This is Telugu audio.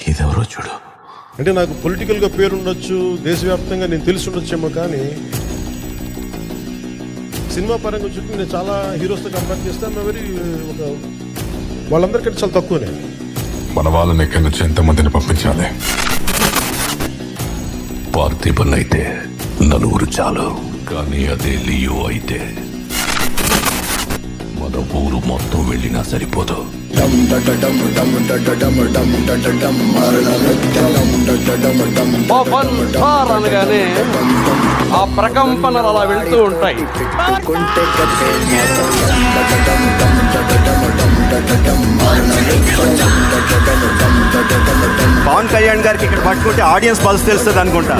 ఇదెవరో చూడు. అంటే నాకు పొలిటికల్గా పేరుండొచ్చు, దేశవ్యాప్తంగా నేను తెలిసి ఉండొచ్చేమో, కానీ సినిమా పరంగా చుట్టూ నేను చాలా హీరోస్తో కంపేర్ చేస్తాను. వాళ్ళందరికంటే చాలా తక్కువనే. మన వాళ్ళని ఇక్కడి నుంచి ఎంతమందిని పంపించాలి? పార్థిబన్ అయితే 4 చాలు, కానీ అదే లియో అయితే మన ఊరు మొత్తం వెళ్ళినా సరిపోదు. అనగానే ఆ ప్రకంపనలు అలా వెళ్తూ ఉంటాయి. పవన్ కళ్యాణ్ గారికి ఇక్కడ పట్టుకుంటే ఆడియన్స్ పల్స్ తెలుస్తుంది అనుకుంటా.